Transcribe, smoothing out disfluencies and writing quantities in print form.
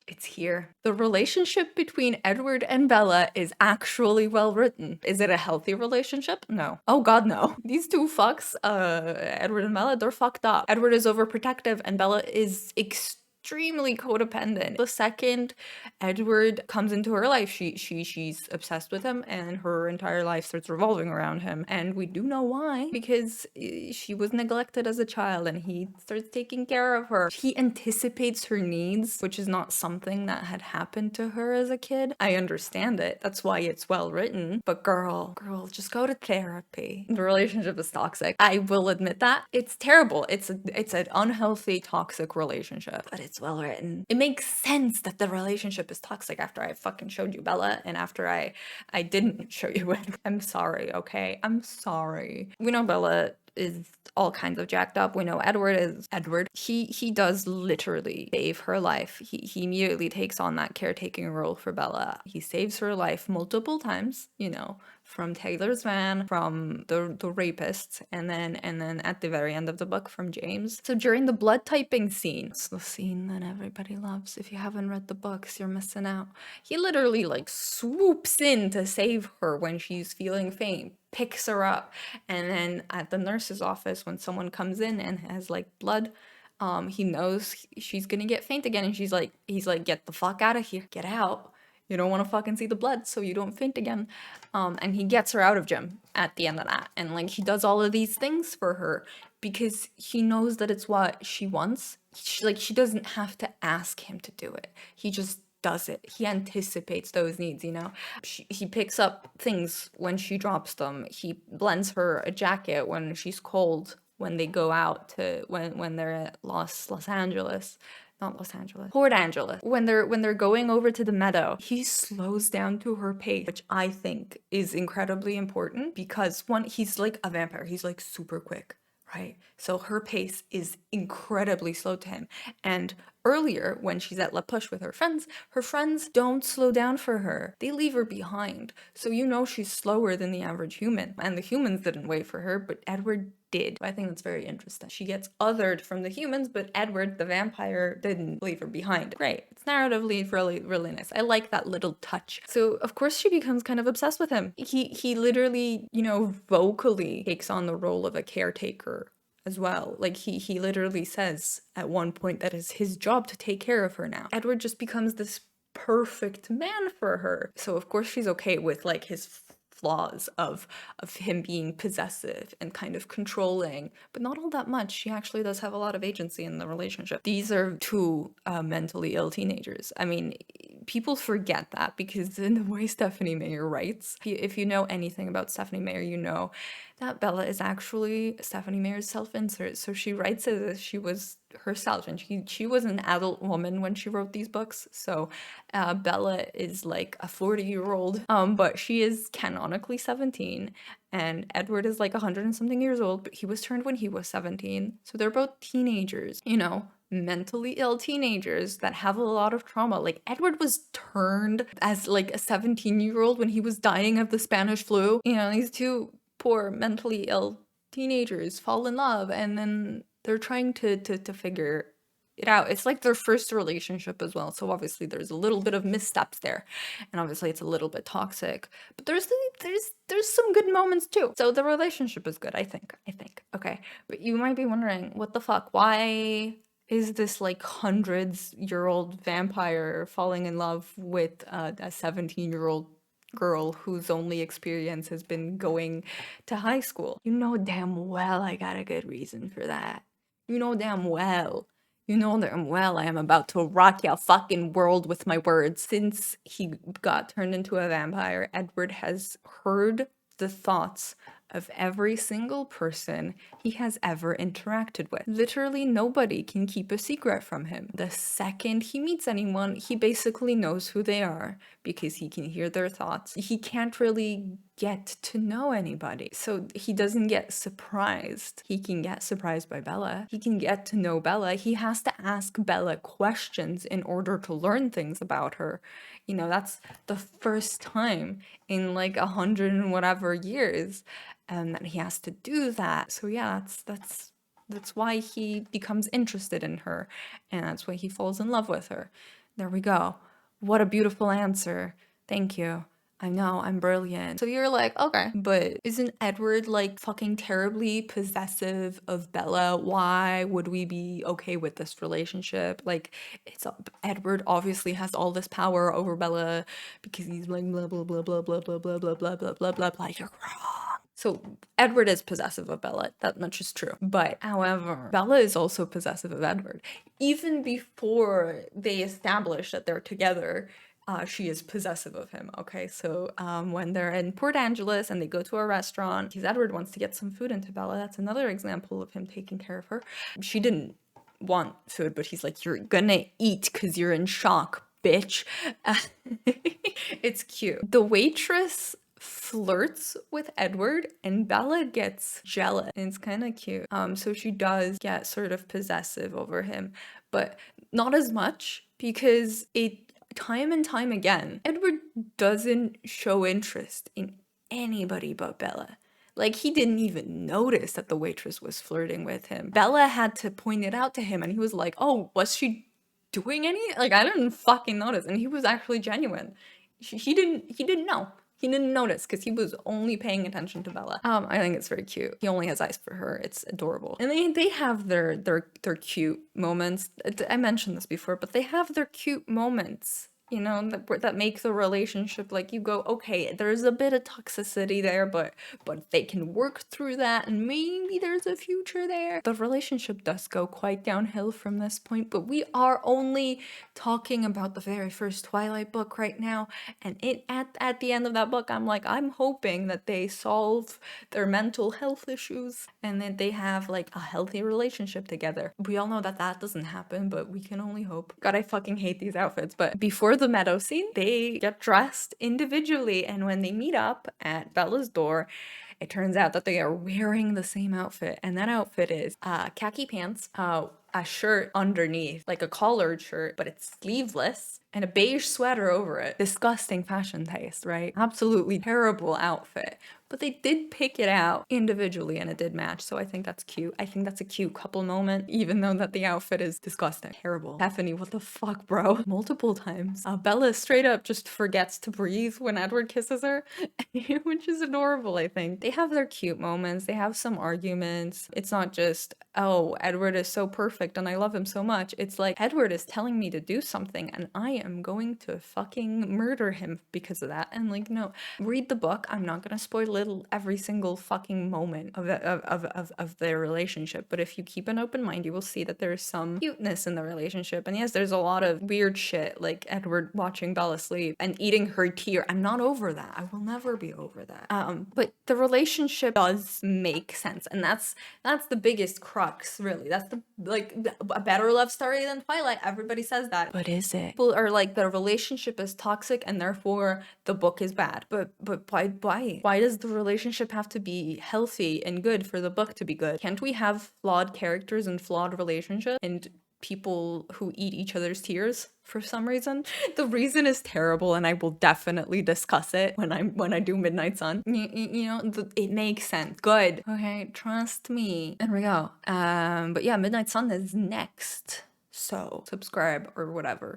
It's here. The relationship between Edward and Bella is actually well written. Is it a healthy relationship? No. Oh god, no. These two fucks, Edward and Bella, they're fucked up. Edward is overprotective and Bella is extremely codependent. The second Edward comes into her life, she's obsessed with him and her entire life starts revolving around him. And we do know why, because she was neglected as a child and he starts taking care of her. He anticipates her needs, which is not something that had happened to her as a kid. I understand it. That's why it's well written. But girl, just go to therapy. The relationship is toxic. I will admit that. It's terrible. It's an unhealthy, toxic relationship. But it's well written. It makes sense that the relationship is toxic after I fucking showed you Bella and after I didn't show you it. I'm sorry, okay? I'm sorry. We know Bella is all kinds of jacked up. We know Edward is Edward. He does literally save her life. He immediately takes on that caretaking role for Bella. He saves her life multiple times, you know, from Taylor's van, from the rapists, and then at the very end of the book from James. So during the blood typing scene, it's the scene that everybody loves. If you haven't read the books, you're missing out. He literally like swoops in to save her when she's feeling faint, picks her up, and then at the nurse's office when someone comes in and has like blood, he knows she's gonna get faint again, and he's like, get the fuck out of here, get out. You don't want to fucking see the blood so you don't faint again. And he gets her out of gym at the end of that. And like he does all of these things for her because he knows that it's what she wants. She doesn't have to ask him to do it. He just does it. He anticipates those needs, you know? He picks up things when she drops them. He lends her a jacket when she's cold, when they go out to when they're at Los Angeles. Not Los Angeles. Port Angeles. When they're going over to the meadow, he slows down to her pace, which I think is incredibly important because one, he's like a vampire. He's like super quick, right? So her pace is incredibly slow to him. And earlier, when she's at La Push with her friends don't slow down for her. They leave her behind. So you know she's slower than the average human. And the humans didn't wait for her, but Edward did. I think that's very interesting. She gets othered from the humans, but Edward, the vampire, didn't leave her behind. Great. It's narratively really nice. I like that little touch. So of course she becomes kind of obsessed with him. He literally, you know, vocally takes on the role of a caretaker as well. Like he literally says at one point that it's his job to take care of her now. Edward just becomes this perfect man for her. So of course she's okay with like his flaws of him being possessive and kind of controlling, but not all that much. She actually does have a lot of agency in the relationship. These are two mentally ill teenagers. I mean, people forget that because in the way Stephanie Meyer writes, if you know anything about Stephanie Meyer, you know that Bella is actually Stephanie Meyer's self-insert. So she writes as if she was herself, and she was an adult woman when she wrote these books. So Bella is like a 40-year-old, but she is canonically 17, and Edward is like 100 and something years old, but he was turned when he was 17. So they're both teenagers, you know, mentally ill teenagers that have a lot of trauma. Like Edward was turned as like a 17-year-old when he was dying of the Spanish flu. You know, these two poor mentally ill teenagers fall in love, and then they're trying to figure it out. It's like their first relationship as well, so obviously there's a little bit of missteps there, and obviously it's a little bit toxic, but there's some good moments too. So the relationship is good, I think. Okay, but you might be wondering, what the fuck, why is this like hundreds-year-old vampire falling in love with a 17-year-old girl whose only experience has been going to high school? You know damn well I got a good reason for that. You know damn well. You know damn well I am about to rock your fucking world with my words. Since he got turned into a vampire, Edward has heard the thoughts of every single person he has ever interacted with. Literally nobody can keep a secret from him. The second he meets anyone, he basically knows who they are because he can hear their thoughts. He can't really get to know anybody, so he doesn't get surprised. He can get surprised by Bella. He can get to know Bella. He has to ask Bella questions in order to learn things about her. You know, that's the first time in like 100 and whatever years that he has to do that. So yeah, that's why he becomes interested in her, and that's why he falls in love with her. There we go. What a beautiful answer. Thank you. I know, I'm brilliant. So you're like, okay, but isn't Edward like fucking terribly possessive of Bella? Why would we be okay with this relationship? Like, Edward obviously has all this power over Bella because he's like blah blah blah blah blah blah blah blah blah blah blah blah blah. You're wrong. So Edward is possessive of Bella, that much is true. But however, Bella is also possessive of Edward. Even before they establish that they're together, she is possessive of him. Okay, so when they're in Port Angeles and they go to a restaurant, because Edward wants to get some food into Bella, that's another example of him taking care of her. She didn't want food, but he's like, you're gonna eat because you're in shock, bitch. It's cute. The waitress flirts with Edward and Bella gets jealous, and it's kind of cute. So she does get sort of possessive over him, but not as much because time and time again, Edward doesn't show interest in anybody but Bella. Like, he didn't even notice that the waitress was flirting with him. Bella had to point it out to him, and he was like, oh, was she doing any? Like, I didn't fucking notice. And he was actually genuine. He didn't know. He didn't notice because he was only paying attention to Bella. I think it's very cute. He only has eyes for her. It's adorable. And they have their cute moments. I mentioned this before, but they have their cute moments, you know, that make the relationship, like, you go, okay, there's a bit of toxicity there, but they can work through that and maybe there's a future there. The relationship does go quite downhill from this point, but we are only talking about the very first Twilight book right now, and at the end of that book, I'm like, I'm hoping that they solve their mental health issues and that they have like a healthy relationship together. We all know that doesn't happen, but we can only hope. God, I fucking hate these outfits. But before the meadow scene, they get dressed individually, and when they meet up at Bella's door, it turns out that they are wearing the same outfit, and that outfit is khaki pants, a shirt underneath, like a collared shirt, but it's sleeveless, and a beige sweater over it. Disgusting fashion taste, right? Absolutely terrible outfit. But they did pick it out individually and it did match, so I think that's cute. I think that's a cute couple moment, even though that the outfit is disgusting. Terrible. Stephanie, what the fuck, bro? Multiple times. Bella straight up just forgets to breathe when Edward kisses her, which is adorable, I think. They have their cute moments. They have some arguments. It's not just, oh, Edward is so perfect and I love him so much. It's like, Edward is telling me to do something and I am going to fucking murder him because of that. And like, no, read the book. I'm not gonna spoil every single fucking moment of their relationship, but if you keep an open mind, you will see that there's some cuteness in the relationship. And yes, there's a lot of weird shit, like Edward watching Bella sleep and eating her tear. I'm not over that. I will never be over that. But the relationship does make sense, and that's the biggest crux, really. That's a better love story than Twilight. Everybody says that, but is it? People are like, the relationship is toxic and therefore the book is bad. But why does the relationship have to be healthy and good for the book to be good? Can't we have flawed characters and flawed relationships and people who eat each other's tears for some reason? The reason is terrible, and I will definitely discuss it when I do Midnight Sun. You know, it makes sense. Good. Okay, trust me. There we go. But yeah, Midnight Sun is next. So subscribe or whatever.